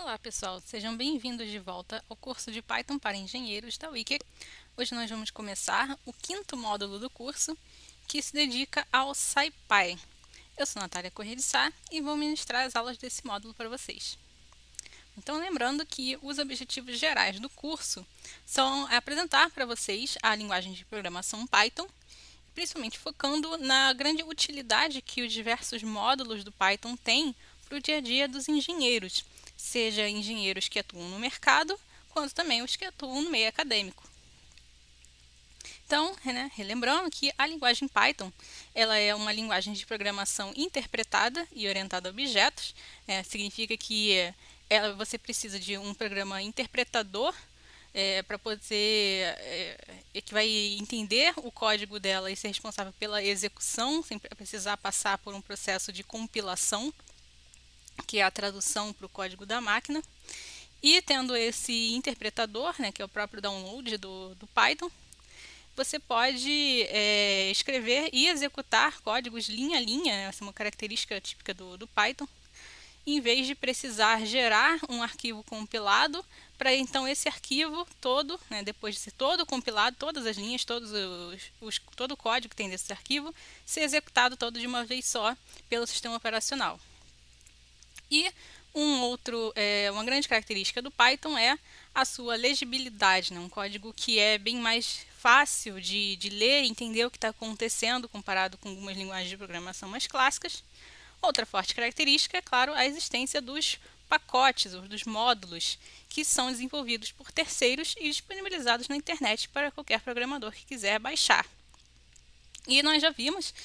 Olá pessoal, sejam bem-vindos de volta ao curso de Python para engenheiros da Wiki. Hoje nós vamos começar o quinto módulo do curso, que se dedica ao SciPy. Eu sou Natália Corrêa de Sá e vou ministrar as aulas desse módulo para vocês. Então, lembrando que os objetivos gerais do curso são apresentar para vocês a linguagem de programação Python, principalmente focando na grande utilidade que os diversos módulos do Python têm para o dia a dia dos engenheiros, seja engenheiros que atuam no mercado, quanto também os que atuam no meio acadêmico. Então, relembrando que a linguagem Python ela é uma linguagem de programação interpretada e orientada a objetos. Significa que você precisa de um programa interpretador para poder que vai entender o código dela e ser responsável pela execução, sem precisar passar por um processo de compilação, que é a tradução para o código da máquina. E tendo esse interpretador, que é o próprio download do Python, você pode escrever e executar códigos linha a linha, essa é uma característica típica do Python, em vez de precisar gerar um arquivo compilado, para então esse arquivo todo, depois de ser todo compilado, todas as linhas, todo o código que tem desse arquivo, ser executado todo de uma vez só pelo sistema operacional. E uma grande característica do Python é a sua legibilidade, um código que é bem mais fácil de ler e entender o que está acontecendo comparado com algumas linguagens de programação mais clássicas. Outra forte característica é, claro, a existência dos pacotes ou dos módulos que são desenvolvidos por terceiros e disponibilizados na internet para qualquer programador que quiser baixar. E nós já vimos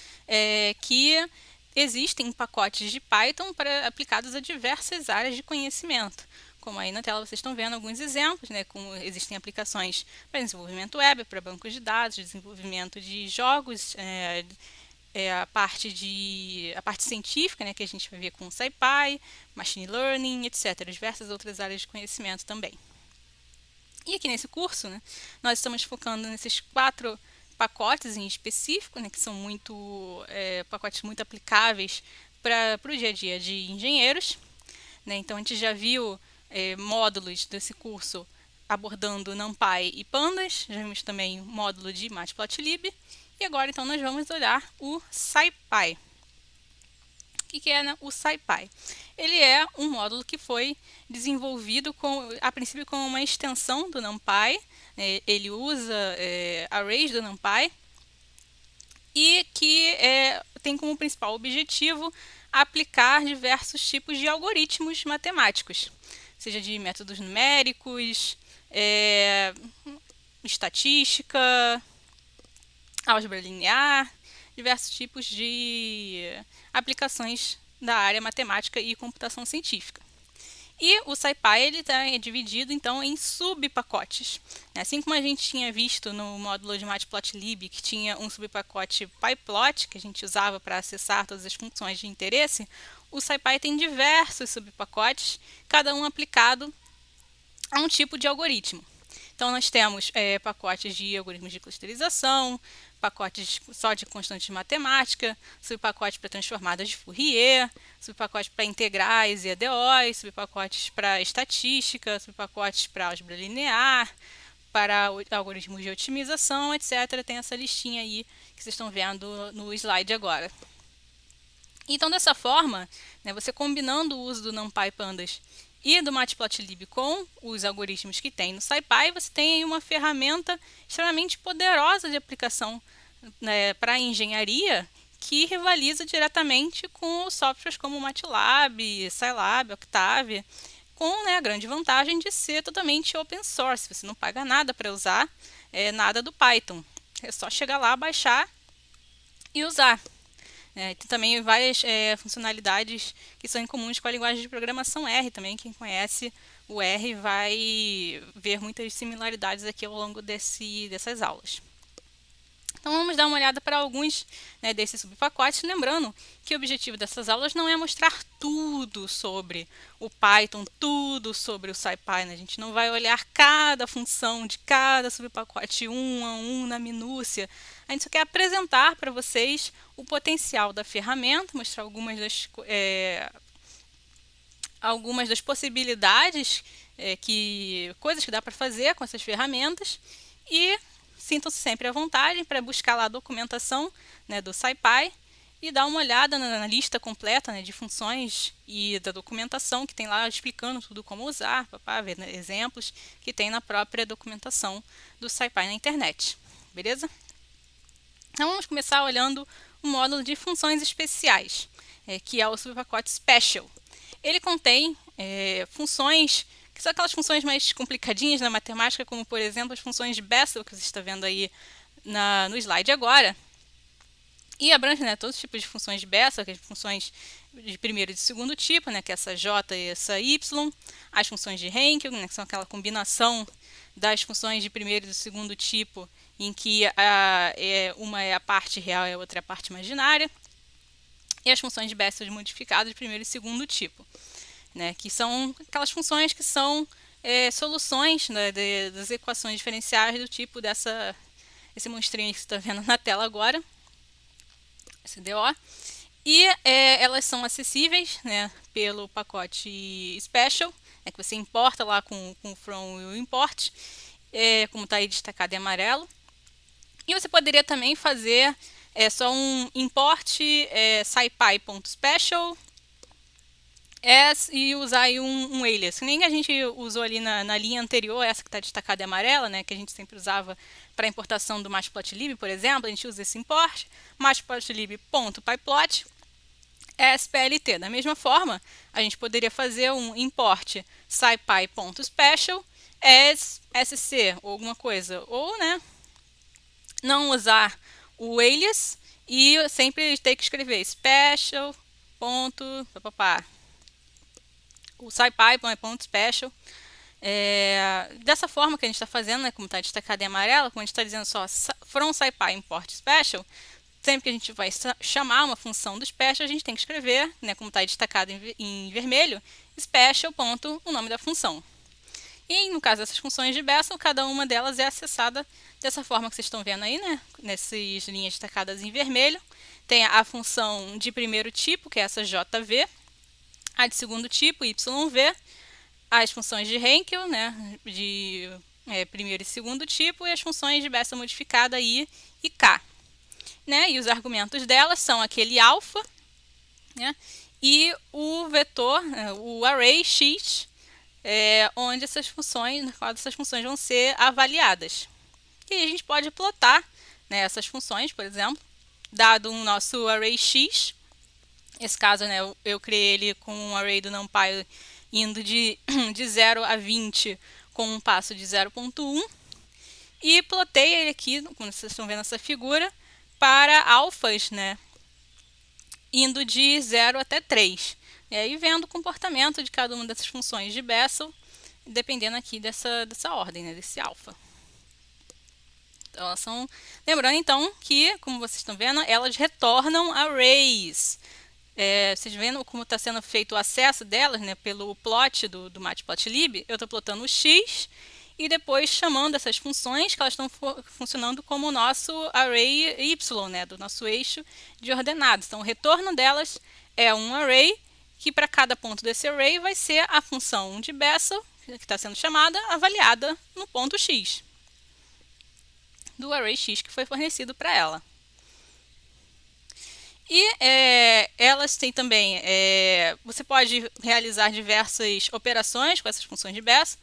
que existem pacotes de Python aplicados a diversas áreas de conhecimento. Como aí na tela vocês estão vendo alguns exemplos, existem aplicações para desenvolvimento web, para bancos de dados, desenvolvimento de jogos, a parte científica, que a gente vai ver com o SciPy, Machine Learning, etc. Diversas outras áreas de conhecimento também. E aqui nesse curso, nós estamos focando nesses 4 pacotes em específico, que são pacotes muito aplicáveis para o dia a dia de engenheiros. Então, a gente já viu módulos desse curso abordando NumPy e Pandas, já vimos também o módulo de Matplotlib, e agora então nós vamos olhar o SciPy. O que é o SciPy? Ele é um módulo que foi desenvolvido a princípio como uma extensão do NumPy. Ele usa arrays do NumPy e que tem como principal objetivo aplicar diversos tipos de algoritmos matemáticos, seja de métodos numéricos, estatística, álgebra linear, diversos tipos de aplicações da área matemática e computação científica. E o SciPy ele é dividido então em subpacotes. Assim como a gente tinha visto no módulo de Matplotlib, que tinha um subpacote pyplot, que a gente usava para acessar todas as funções de interesse, o SciPy tem diversos subpacotes, cada um aplicado a um tipo de algoritmo. Então, nós temos pacotes de algoritmos de clusterização, pacotes só de constantes de matemática, subpacotes para transformadas de Fourier, subpacotes para integrais e EDOs, subpacotes para estatística, subpacotes para álgebra linear, para algoritmos de otimização, etc. Tem essa listinha aí que vocês estão vendo no slide agora. Então, dessa forma, você combinando o uso do NumPy Pandas e do Matplotlib com os algoritmos que tem no SciPy, você tem aí uma ferramenta extremamente poderosa de aplicação para a engenharia que rivaliza diretamente com softwares como MATLAB, Scilab, Octave, com a grande vantagem de ser totalmente open source. Você não paga nada para usar nada do Python. É só chegar lá, baixar e usar. Tem também várias funcionalidades que são incomuns com a linguagem de programação R também. Quem conhece o R vai ver muitas similaridades aqui ao longo dessas aulas. Então, vamos dar uma olhada para alguns desses subpacotes, lembrando que o objetivo dessas aulas não é mostrar tudo sobre o Python, tudo sobre o SciPy. A gente não vai olhar cada função de cada subpacote um a um na minúcia. A gente só quer apresentar para vocês o potencial da ferramenta, mostrar algumas algumas das possibilidades, coisas que dá para fazer com essas ferramentas, e sintam-se sempre à vontade para buscar lá a documentação, né, do SciPy e dar uma olhada na lista completa, né, de funções e da documentação que tem lá explicando tudo como usar, ver, né, exemplos que tem na própria documentação do SciPy na internet, beleza? Então vamos começar olhando o módulo de funções especiais, que é o subpacote Special. Ele contém funções que são aquelas funções mais complicadinhas na matemática, como por exemplo as funções de Bessel, que você está vendo aí no slide agora. E abrange, né, todos os tipos de funções de Bessel, que as funções de primeiro e de segundo tipo, né, que é essa J e essa Y, as funções de Henkel, né, que são aquela combinação das funções de primeiro e de segundo tipo, em que uma é a parte real e a outra é a parte imaginária, e as funções de Bessel modificadas de primeiro e segundo tipo, né, que são aquelas funções que são soluções, né, das equações diferenciais do tipo esse monstrinho que você está vendo na tela agora, esse DO, e elas são acessíveis, né, pelo pacote Special, que você importa lá com o from e o import, como está aí destacado em amarelo. E você poderia também fazer só um import scipy.special e usar aí um alias, que nem a gente usou ali na linha anterior, essa que está destacada em amarela, né, que a gente sempre usava para a importação do matplotlib, por exemplo. A gente usa esse import, matplotlib.pyplot splt. Da mesma forma, a gente poderia fazer um import scipy.special sc ou alguma coisa, ou, né, não usar o alias e sempre ter que escrever special. O scipy.special. Dessa forma que a gente está fazendo, né, como está destacado em amarelo, como a gente está dizendo só from scipy import special, sempre que a gente vai chamar uma função do special, a gente tem que escrever, né, como está destacado em vermelho, special. O nome da função. E no caso dessas funções de Bessel, cada uma delas é acessada dessa forma que vocês estão vendo aí, né, nessas linhas destacadas em vermelho. Tem a função de primeiro tipo, que é essa JV, a de segundo tipo, YV, as funções de Henkel, né, de primeiro e segundo tipo, e as funções de Bessel modificada I e K. Né, e os argumentos delas são aquele alfa, né, e o vetor, o array x, onde essas funções, na qual essas funções vão ser avaliadas. E aí a gente pode plotar, né, essas funções, por exemplo, dado um nosso array x. Esse caso, né, eu criei ele com um array do NumPy indo de 0 a 20 com um passo de 0.1 e plotei ele aqui, como vocês estão vendo essa figura, para alfas, né, indo de 0 até 3. E aí vendo o comportamento de cada uma dessas funções de Bessel, dependendo aqui dessa ordem, né, desse alfa. Então, elas são... Lembrando, então, que, como vocês estão vendo, elas retornam arrays. Vocês vendo como está sendo feito o acesso delas, né, pelo plot do matplotlib. Eu estou plotando o x e depois chamando essas funções que elas estão funcionando como o nosso array y, né, do nosso eixo de ordenados. Então, o retorno delas é um array que para cada ponto desse array vai ser a função de Bessel, que está sendo chamada, avaliada no ponto x do array x que foi fornecido para ela. E elas têm também, você pode realizar diversas operações com essas funções de Bessel.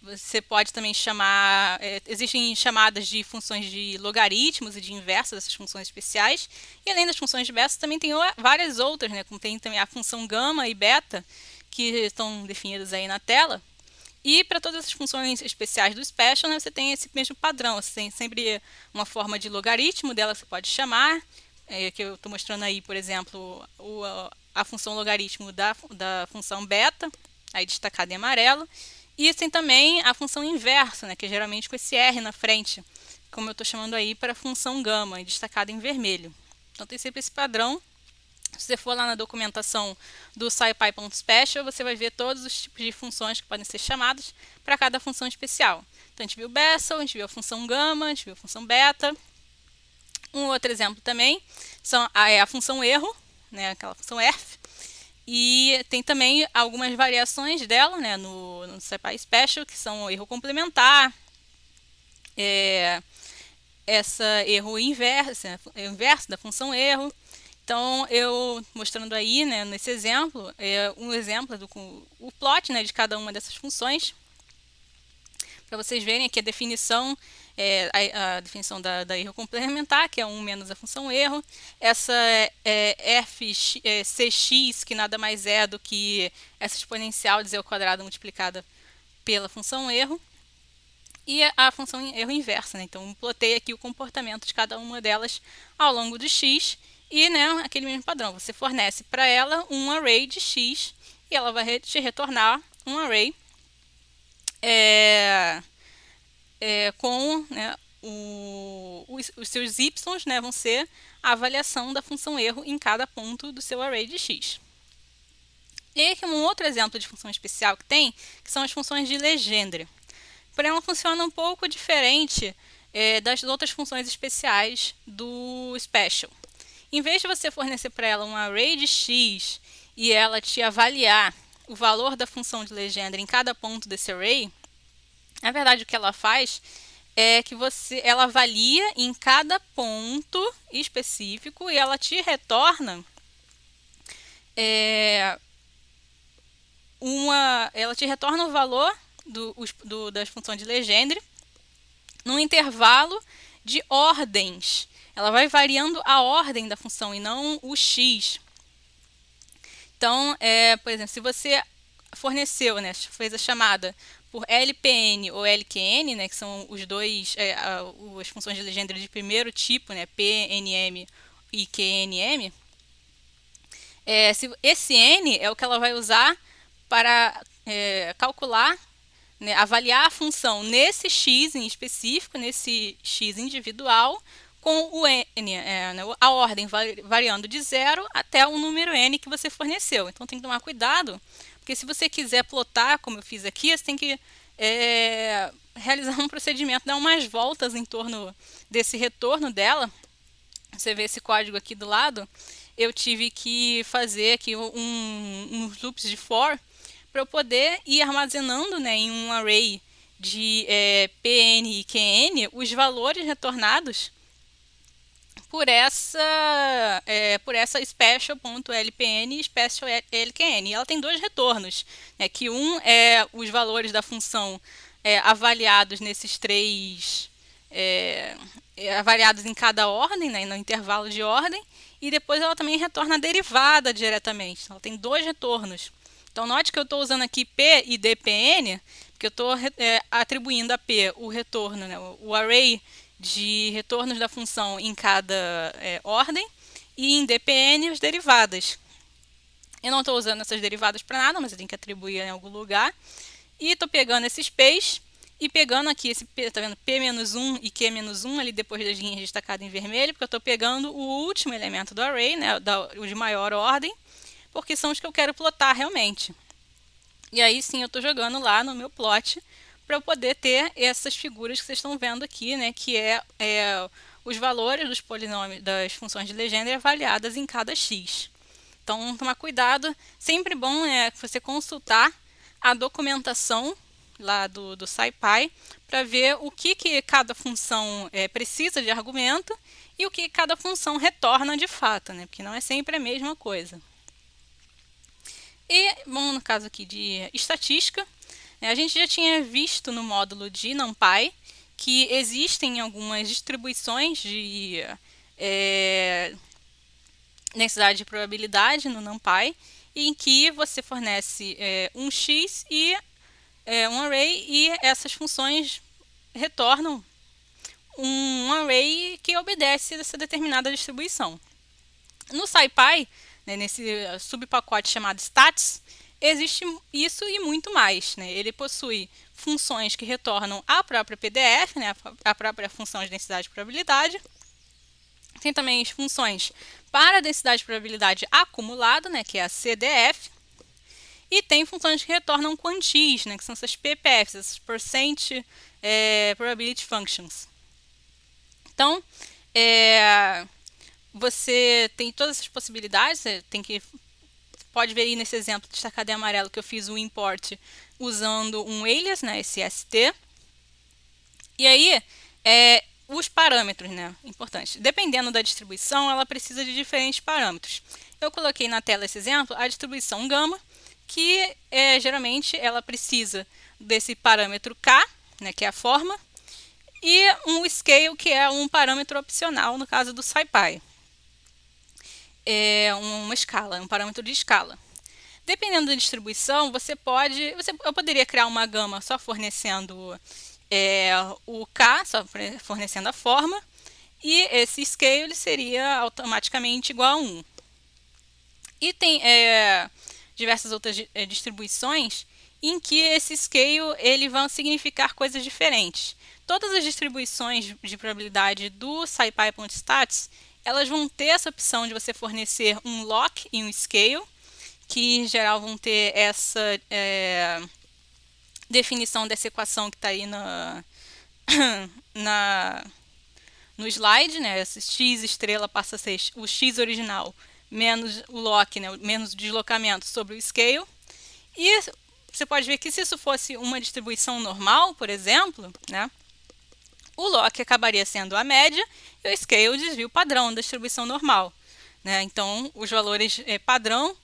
Você pode também chamar, existem chamadas de funções de logaritmos e de inversos dessas funções especiais. E além das funções de Bessel, também tem várias outras, né, como tem também a função gama e beta, que estão definidas aí na tela. E para todas as funções especiais do Special, né, você tem esse mesmo padrão. Você tem sempre uma forma de logaritmo dela que você pode chamar, que eu estou mostrando aí, por exemplo, a função logaritmo da função beta, aí destacada em amarelo. E tem também a função inversa, né, que é geralmente com esse R na frente, como eu estou chamando aí para a função gama, destacada em vermelho. Então tem sempre esse padrão. Se você for lá na documentação do scipy.special, você vai ver todos os tipos de funções que podem ser chamadas para cada função especial. Então, a gente viu Bessel, a gente viu a função gama, a gente viu a função beta. Um outro exemplo também é a função erro, né, aquela função erf. E tem também algumas variações dela, né, no SciPy Special, que são o erro complementar, essa erro inverso, inverso da função erro. Então, eu mostrando aí, né, nesse exemplo, um exemplo do o plot, né, de cada uma dessas funções, para vocês verem aqui a definição, a definição da erro complementar, que é 1 menos a função erro, essa cx, que nada mais é do que essa exponencial de z ao quadrado multiplicada pela função erro, e a função erro inversa, né? Então, plotei aqui o comportamento de cada uma delas ao longo de x, e, né, aquele mesmo padrão, você fornece para ela um array de x, e ela vai te retornar um array com, né, os seus y, né, vão ser a avaliação da função erro em cada ponto do seu array de x. E aqui um outro exemplo de função especial que tem, que são as funções de Legendre. Porém, ela funciona um pouco diferente das outras funções especiais do Special. Em vez de você fornecer para ela um array de x e ela te avaliar o valor da função de Legendre em cada ponto desse array, na verdade o que ela faz é que ela avalia em cada ponto específico e ela te retorna o valor das funções de Legendre num intervalo de ordens. Ela vai variando a ordem da função e não o x. Então, por exemplo, se você forneceu, né, fez a chamada por LPN ou LQN, né, que são os dois, as funções de Legendre de primeiro tipo, né, PNM e QNM, esse N é o que ela vai usar para calcular, né, avaliar a função nesse x em específico, nesse x individual, com o n, a ordem variando de 0 até o número n que você forneceu. Então tem que tomar cuidado, porque se você quiser plotar, como eu fiz aqui, você tem que realizar um procedimento, dar umas voltas em torno desse retorno dela. Você vê esse código aqui do lado, eu tive que fazer aqui uns loops de for, para eu poder ir armazenando, né, em um array de PN e QN os valores retornados por essa special.lpn e special.lqn. E ela tem dois retornos, né, que um é os valores da função avaliados nesses três, avaliados em cada ordem, né, no intervalo de ordem, e depois ela também retorna a derivada diretamente. Ela tem dois retornos. Então, note que eu estou usando aqui P e DPN, porque eu estou atribuindo a P o retorno, né, o array de retornos da função em cada ordem, e em DPN as derivadas. Eu não estou usando essas derivadas para nada, mas eu tenho que atribuir em algum lugar. E estou pegando esses P's e pegando aqui esse P, tá vendo? P-1 e Q-1 ali depois das linhas destacadas em vermelho, porque eu estou pegando o último elemento do array, né, o de maior ordem, porque são os que eu quero plotar realmente. E aí sim eu estou jogando lá no meu plot para eu poder ter essas figuras que vocês estão vendo aqui, né, que os valores dos polinômios, das funções de Legendre avaliadas em cada x. Então, tomar cuidado, sempre bom você consultar a documentação lá do SciPy para ver o que cada função precisa de argumento e o que cada função retorna de fato, né, porque não é sempre a mesma coisa. E, bom, no caso aqui de estatística, a gente já tinha visto no módulo de NumPy que existem algumas distribuições de densidade de probabilidade no NumPy, em que você fornece um x e um array, e essas funções retornam um array que obedece essa determinada distribuição. No SciPy, nesse subpacote chamado stats, existe isso e muito mais, né? Ele possui funções que retornam a própria PDF, né? A própria função de densidade de probabilidade. Tem também as funções para a densidade de probabilidade acumulada, né? Que é a CDF. E tem funções que retornam quantis, né? Que são essas PPFs, essas Percent Probability Functions. Então, você tem todas essas possibilidades, você pode ver aí nesse exemplo destacado em amarelo que eu fiz o import usando um alias, né, esse ST. E aí, os parâmetros, né, importante. Dependendo da distribuição, ela precisa de diferentes parâmetros. Eu coloquei na tela esse exemplo, a distribuição gama, que geralmente ela precisa desse parâmetro K, né, que é a forma, e um scale, que é um parâmetro opcional no caso do SciPy. É uma escala, um parâmetro de escala. Dependendo da distribuição, eu poderia criar uma gama só fornecendo o K, só fornecendo a forma, e esse scale seria automaticamente igual a 1. E tem diversas outras distribuições em que esse scale ele vai significar coisas diferentes. Todas as distribuições de probabilidade do SciPy.stats, elas vão ter essa opção de você fornecer um lock e um scale, que em geral vão ter essa definição dessa equação que está aí no slide, né? Esse x estrela passa a ser o x original menos o lock, né? Menos o deslocamento sobre o scale. E você pode ver que se isso fosse uma distribuição normal, por exemplo, né? O lock acabaria sendo a média e o scale o desvio padrão da distribuição normal, né? Então, os valores padrão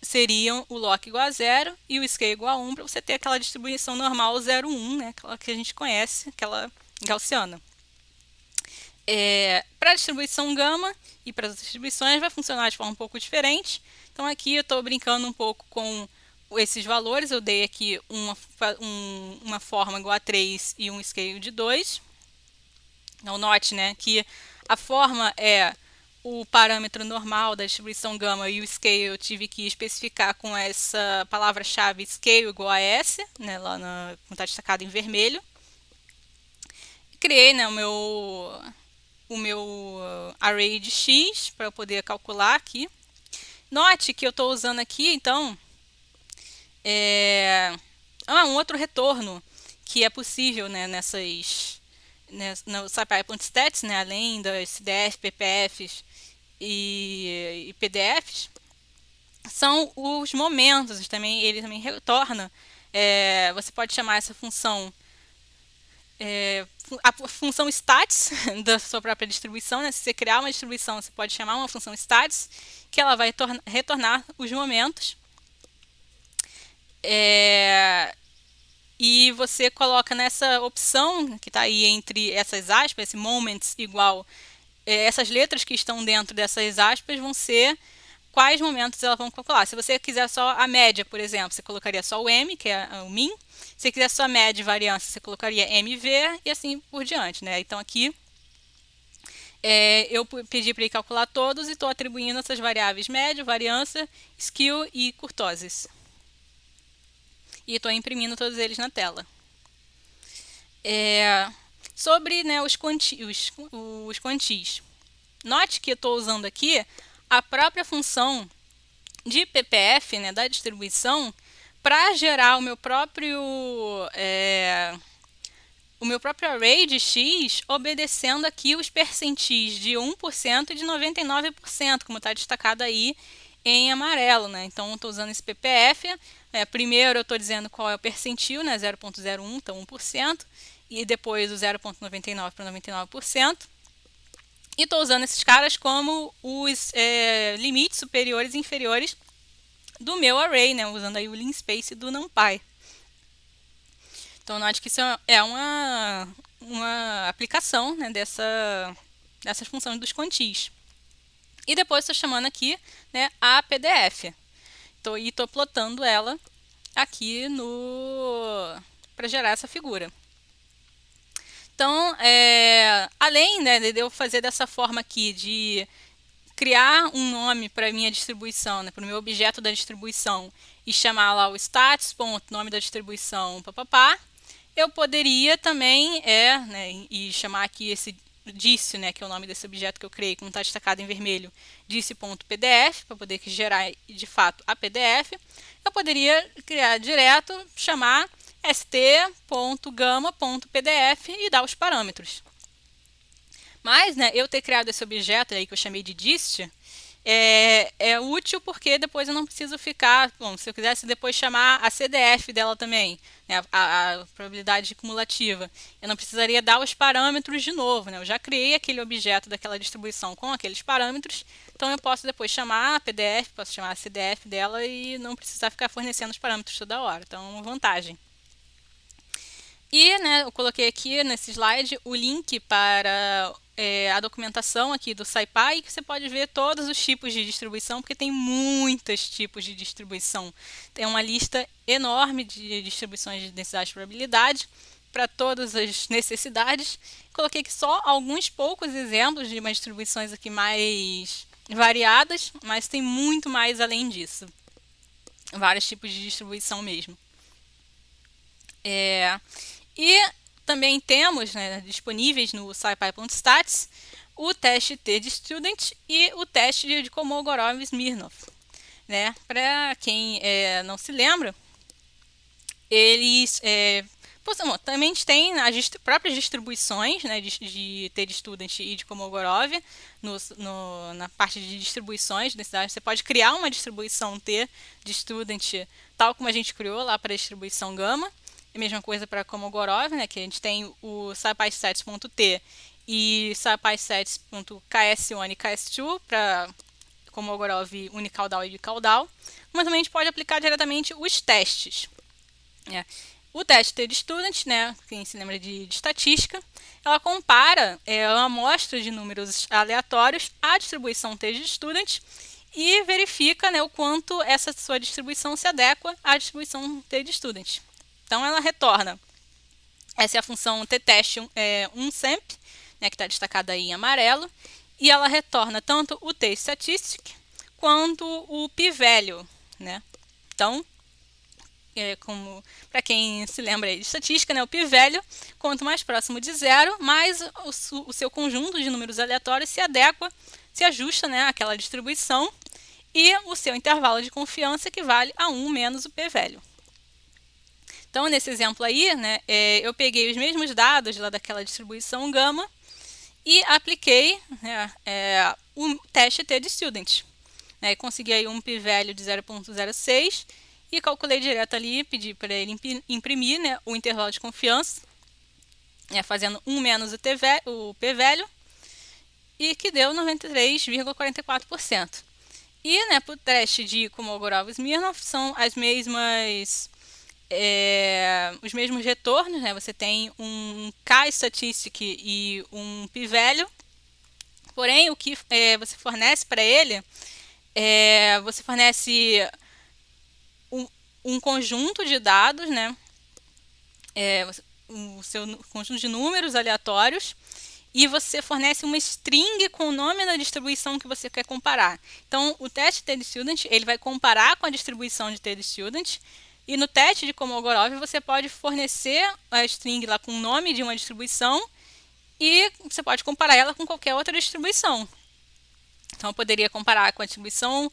seriam o lock igual a 0 e o scale igual a 1, para você ter aquela distribuição normal 0, 1, né? Aquela que a gente conhece, aquela gaussiana. Para a distribuição gama e para as outras distribuições vai funcionar de forma um pouco diferente. Então aqui eu estou brincando um pouco com esses valores. Eu dei aqui uma forma igual a 3 e um scale de 2. Então note, né, que a forma é o parâmetro normal da distribuição gama e o scale eu tive que especificar com essa palavra-chave scale igual a S, né, lá como está destacado em vermelho. Criei, né, o meu array de x para eu poder calcular aqui. Note que eu estou usando aqui, então, um outro retorno que é possível, né, no SciPy.stats, né, além das CDF, PPFs e PDFs, são os momentos. Ele também retorna. Você pode chamar essa função a função stats da sua própria distribuição, né? Se você criar uma distribuição, você pode chamar uma função stats, que ela vai retornar os momentos. E você coloca nessa opção, que está aí entre essas aspas, esse moments igual, essas letras que estão dentro dessas aspas vão ser quais momentos elas vão calcular. Se você quiser só a média, por exemplo, você colocaria só o M, que é o min. Se você quiser só a média e variância, você colocaria MV e assim por diante, né? Então aqui eu pedi para ele calcular todos e estou atribuindo essas variáveis média, variância, skew e kurtosis. E estou imprimindo todos eles na tela. Sobre, né, os quantis. Note que eu estou usando aqui a própria função de PPF, né, da distribuição, para gerar o meu próprio array de x, obedecendo aqui os percentis de 1% e de 99%, como está destacado aí em amarelo, né? Então, estou usando esse PPF. Primeiro, eu estou dizendo qual é o percentil, né? 0,01, então 1%, e depois o 0,99 para 99%. E estou usando esses caras como os limites superiores e inferiores do meu array, né? Usando aí o linspace do NumPy. Então, note que isso é uma aplicação, né, dessas funções dos quantis. E depois estou chamando aqui, né, a PDF. E estou plotando ela aqui para gerar essa figura. Então, além, né, de eu fazer dessa forma aqui, de criar um nome para a minha distribuição, né, para o meu objeto da distribuição, e chamar lá o stats, nome da distribuição, papapá, eu poderia também né, e chamar aqui esse dice, né, que é o nome desse objeto que eu criei, como está destacado em vermelho, dice.pdf, para poder gerar de fato a PDF. Eu poderia criar direto, chamar st.gama.pdf e dar os parâmetros. Mas, né, eu ter criado esse objeto aí que eu chamei de dist é útil porque depois eu não preciso ficar. Bom, se eu quisesse depois chamar a CDF dela também, né, a probabilidade cumulativa, eu não precisaria dar os parâmetros de novo, né? Eu já criei aquele objeto daquela distribuição com aqueles parâmetros, então eu posso depois chamar a PDF, posso chamar a CDF dela e não precisar ficar fornecendo os parâmetros toda hora. Então é uma vantagem. E, né, eu coloquei aqui nesse slide o link para a documentação aqui do SciPy, que você pode ver todos os tipos de distribuição, porque tem muitos tipos de distribuição. Tem uma lista enorme de distribuições de densidade de probabilidade para todas as necessidades. Coloquei aqui só alguns poucos exemplos de umas distribuições aqui mais variadas, mas tem muito mais além disso. Vários tipos de distribuição mesmo. E também temos, né, disponíveis no scipy.stats o teste T de Student e o teste de Kolmogorov-Smirnov. Né? Para quem não se lembra, eles também têm as próprias distribuições, né, de T de Student e de Kolmogorov na parte de distribuições. Você pode criar uma distribuição T de Student, tal como a gente criou lá para a distribuição Gama. A mesma coisa para Kolmogorov, né, que a gente tem o scipystats.t e scipystats.ks1 e ks2 para Kolmogorov unicaudal e bicaudal. Mas também a gente pode aplicar diretamente os testes. O teste T de Student, né, quem se lembra de estatística, ela compara uma amostra de números aleatórios à distribuição T de Student e verifica, né, o quanto essa sua distribuição se adequa à distribuição T de Student. Então, ela retorna. Essa é a função ttest unsamp, né, que está destacada aí em amarelo. E ela retorna tanto o t-statistic quanto o p-value. Né? Então, para quem se lembra aí de estatística, né, o p-value, quanto mais próximo de zero, mais o seu conjunto de números aleatórios se adequa, se ajusta, né, àquela distribuição, e o seu intervalo de confiança equivale a 1 menos o p-value. Então, nesse exemplo aí, né, eu peguei os mesmos dados lá daquela distribuição gama e apliquei, né, o teste T de Student. Né, e consegui aí um p-value de 0,06 e calculei direto ali, pedi para ele imprimir, né, o intervalo de confiança, né, fazendo 1 menos o p-value, e que deu 93,44%. E, né, para o teste de Kolmogorov-Smirnov são as mesmas... os mesmos retornos, né? Você tem um k-statistic e um p-value, porém o que você fornece para ele, você fornece um conjunto de dados, né? O seu conjunto de números aleatórios, e você fornece uma string com o nome da distribuição que você quer comparar. Então, o teste T de Student, ele vai comparar com a distribuição de T de Student, e no teste de Kolmogorov você pode fornecer a string lá com o nome de uma distribuição e você pode comparar ela com qualquer outra distribuição. Então, eu poderia comparar com a distribuição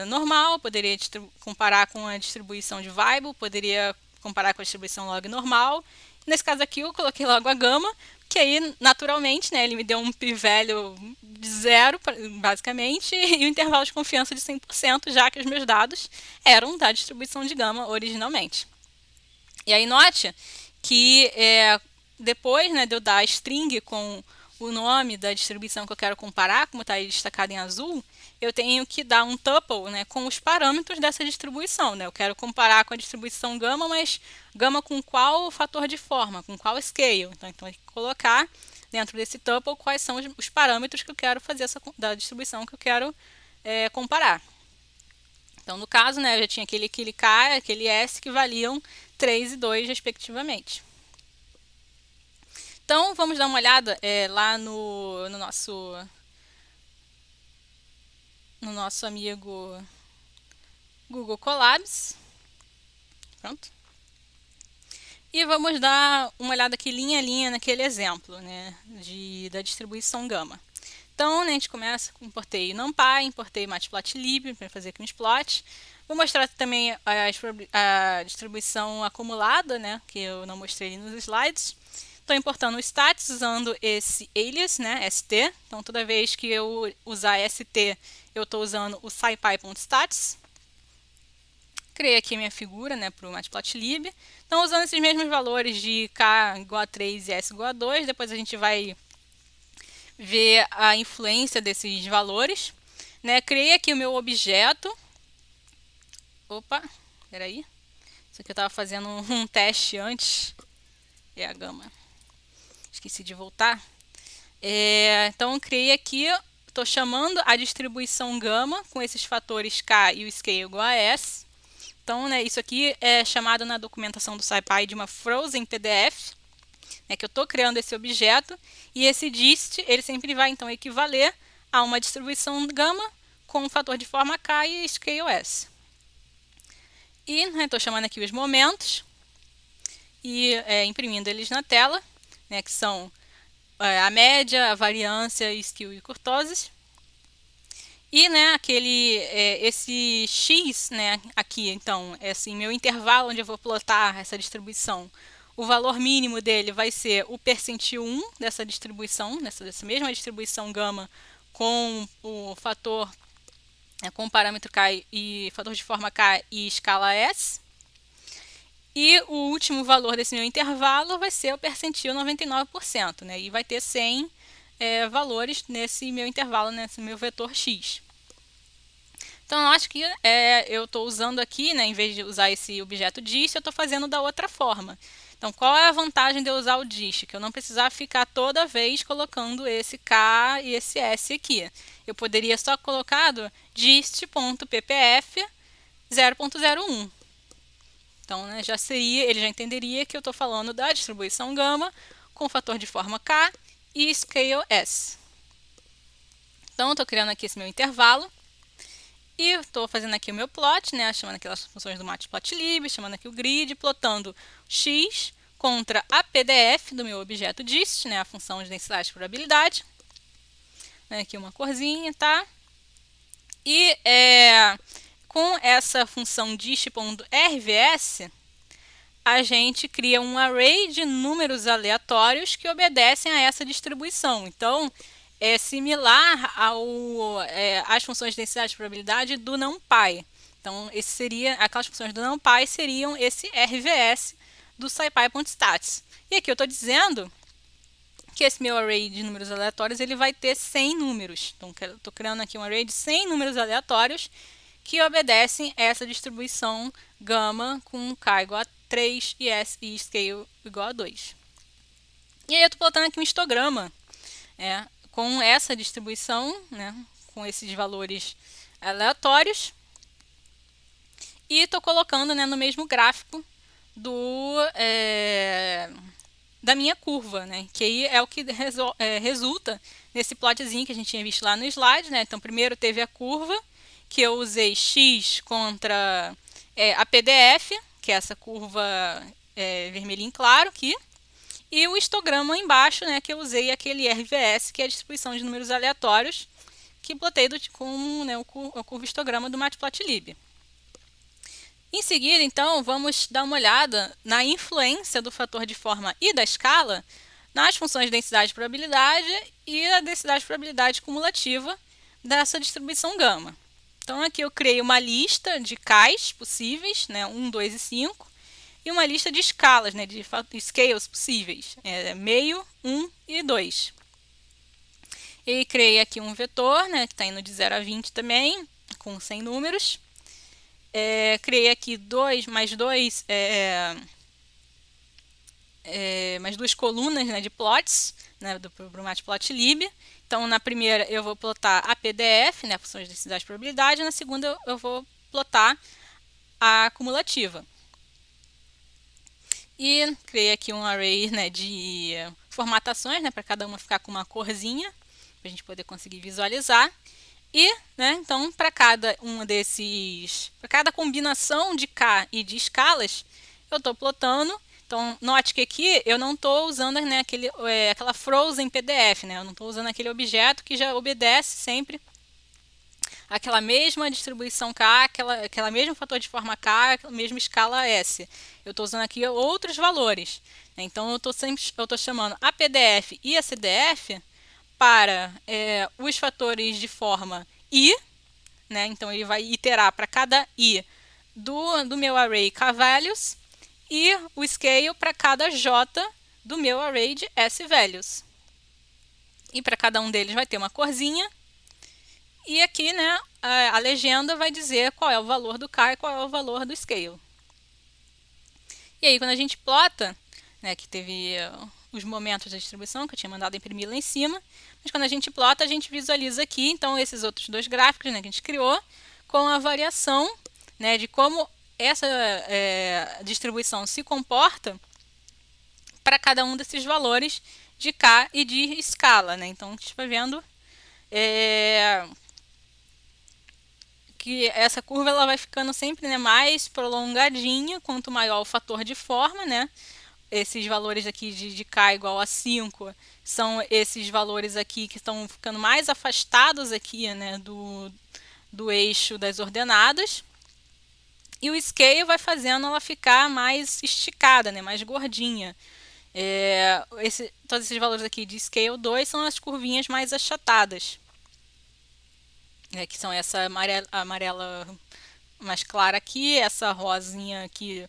normal, poderia comparar com a distribuição de Weibull, poderia comparar com a distribuição log normal. Nesse caso aqui, eu coloquei logo a gama, que aí, naturalmente, né, ele me deu um p-value de 0, basicamente, e um intervalo de confiança de 100%, já que os meus dados eram da distribuição de gama originalmente. E aí, note que depois, né, de eu dar a string com o nome da distribuição que eu quero comparar, como está aí destacado em azul, eu tenho que dar um tuple, né, com os parâmetros dessa distribuição. Né? Eu quero comparar com a distribuição gama, mas gama com qual fator de forma, com qual scale. Então, eu tenho que colocar dentro desse tuple quais são os parâmetros que eu quero fazer da distribuição que eu quero comparar. Então, no caso, né, eu já tinha aquele K, aquele S que valiam 3 e 2, respectivamente. Então, vamos dar uma olhada lá no nosso amigo Google Colabs. Pronto. E vamos dar uma olhada aqui linha a linha naquele exemplo, né, da distribuição gama. Então, né, a gente começa, importei NumPy, importei Matplotlib para fazer aqui um plot. Vou mostrar também a distribuição acumulada, né, que eu não mostrei nos slides. Estou importando o stats usando esse alias, né, st. Então, toda vez que eu usar st, eu estou usando o scipy.stats. Criei aqui a minha figura, né, para o Matplotlib. Então, usando esses mesmos valores de k igual a 3 e s igual a 2, depois a gente vai ver a influência desses valores. Né? Criei aqui o meu objeto. Opa, peraí. Isso aqui eu estava fazendo um teste antes. É a gama. Esqueci de voltar. Então, criei aqui, estou chamando a distribuição gama com esses fatores k e o scale igual a s. Então, né, isso aqui é chamado na documentação do SciPy de uma frozen PDF, né, que eu estou criando esse objeto, e esse dist, ele sempre vai, então, equivaler a uma distribuição gama com um fator de forma k e scale s. E estou chamando aqui os momentos e imprimindo eles na tela, né, que são a média, a variância, skew e kurtosis. E, né, esse x, né, aqui, então, é assim, meu intervalo onde eu vou plotar essa distribuição. O valor mínimo dele vai ser o percentil 1 dessa distribuição, dessa mesma distribuição gama com o fator, com o parâmetro k e fator de forma k e escala s. E o último valor desse meu intervalo vai ser o percentil 99%, né, e vai ter 100 valores nesse meu intervalo, nesse meu vetor x. Então, eu acho que eu estou usando aqui, né, em vez de usar esse objeto dist, eu estou fazendo da outra forma. Então, qual é a vantagem de eu usar o dist? Que eu não precisar ficar toda vez colocando esse k e esse s aqui. Eu poderia só colocar dist.ppf 0.01. Então, né, ele já entenderia que eu estou falando da distribuição gama com fator de forma k e scale s. Então, estou criando aqui esse meu intervalo. E estou fazendo aqui o meu plot, né, chamando aquelas funções do Matplotlib, chamando aqui o grid, plotando x contra a PDF do meu objeto dist, né, a função de densidade de probabilidade. Aqui uma corzinha, tá? E com essa função dist.rvs, a gente cria um array de números aleatórios que obedecem a essa distribuição. Então, é similar às funções de densidade de probabilidade do NumPy. Então, aquelas funções do NumPy seriam esse RVS do scipy.stats. E aqui eu estou dizendo que esse meu array de números aleatórios ele vai ter 100 números. Então, estou criando aqui um array de 100 números aleatórios que obedecem a essa distribuição gama com k igual a 3 e s e scale igual a 2. E aí eu estou plotando aqui um histograma com essa distribuição, né, com esses valores aleatórios, e estou colocando, né, no mesmo gráfico da minha curva, né, que aí é o que resulta nesse plotzinho que a gente tinha visto lá no slide. Né. Então, primeiro teve a curva, que eu usei x contra a PDF, que é essa curva vermelhinho claro aqui, e o histograma embaixo, né, que eu usei aquele RVS, que é a distribuição de números aleatórios, que plotei com, né, o curva histograma do Matplotlib. Em seguida, então, vamos dar uma olhada na influência do fator de forma e da escala nas funções de densidade de probabilidade e a densidade de probabilidade cumulativa dessa distribuição gama. Então, aqui eu criei uma lista de k's possíveis, né, 1, 2 e 5, e uma lista de escalas, né, de scales possíveis, meio, 1 e 2. E criei aqui um vetor, né, que está indo de 0 a 20 também, com 100 números. Criei aqui mais duas colunas, né, de plots, né, para o Matplotlib. Então, na primeira eu vou plotar a PDF, né, a função de densidade de probabilidade, na segunda eu vou plotar a cumulativa. E criei aqui um array, né, de formatações, né, para cada uma ficar com uma corzinha, para a gente poder conseguir visualizar. E, né, então, para cada combinação de K e de escalas, eu estou plotando. Então, note que aqui eu não estou usando, né, aquela frozen PDF, né, eu não estou usando aquele objeto que já obedece sempre aquela mesma distribuição K, aquela mesmo fator de forma K, aquela mesma escala S. Eu estou usando aqui outros valores, né? Então eu estou chamando a PDF e a CDF para os fatores de forma I, né? Então ele vai iterar para cada I do meu array kValues e o scale para cada J do meu array de SValues. E para cada um deles vai ter uma corzinha. E aqui, né, a legenda vai dizer qual é o valor do K e qual é o valor do scale. E aí, quando a gente plota, né, que teve os momentos da distribuição, que eu tinha mandado imprimir lá em cima, mas quando a gente plota, a gente visualiza aqui, então, esses outros dois gráficos, né, que a gente criou, com a variação, né, de como essa distribuição se comporta para cada um desses valores de K e de escala, né? Então, a gente vai vendo que essa curva ela vai ficando sempre, né, mais prolongadinha quanto maior o fator de forma, né? Esses valores aqui de K igual a 5 são esses valores aqui que estão ficando mais afastados aqui, né, do eixo das ordenadas. E o scale vai fazendo ela ficar mais esticada, né, mais gordinha. Todos esses valores aqui de scale 2 são as curvinhas mais achatadas, que são essa amarela mais clara aqui, essa rosinha aqui,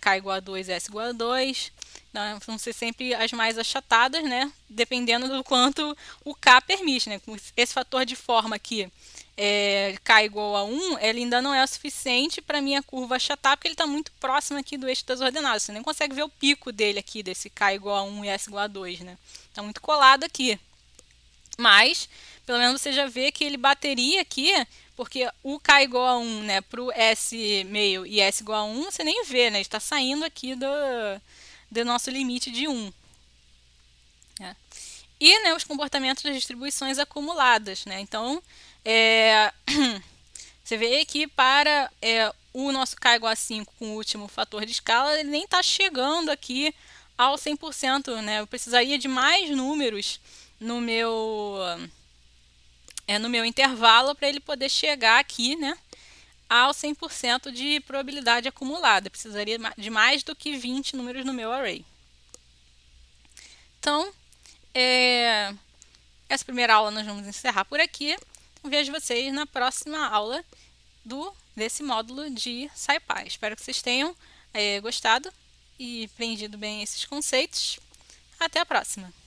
K igual a 2, S igual a 2. Então, vão ser sempre as mais achatadas, né? Dependendo do quanto o K permite, né? Esse fator de forma aqui, K igual a 1, ele ainda não é o suficiente para minha curva achatar, porque ele está muito próximo aqui do eixo das ordenadas. Você nem consegue ver o pico dele aqui, desse K igual a 1 e S igual a 2, né? Está muito colado aqui. Mas, pelo menos você já vê que ele bateria aqui, porque o K igual a 1, né, para o S meio e S igual a 1, você nem vê, né? Está saindo aqui do nosso limite de 1. Né? E, né, os comportamentos das distribuições acumuladas, né? Então, você vê que para o nosso K igual a 5 com o último fator de escala, ele nem está chegando aqui ao 100%, né? Eu precisaria de mais números no meu intervalo para ele poder chegar aqui, né, ao 100% de probabilidade acumulada. Eu precisaria de mais do que 20 números no meu array. Então, essa primeira aula nós vamos encerrar por aqui. Vejo vocês na próxima aula desse módulo de SciPy. Espero que vocês tenham gostado e aprendido bem esses conceitos. Até a próxima!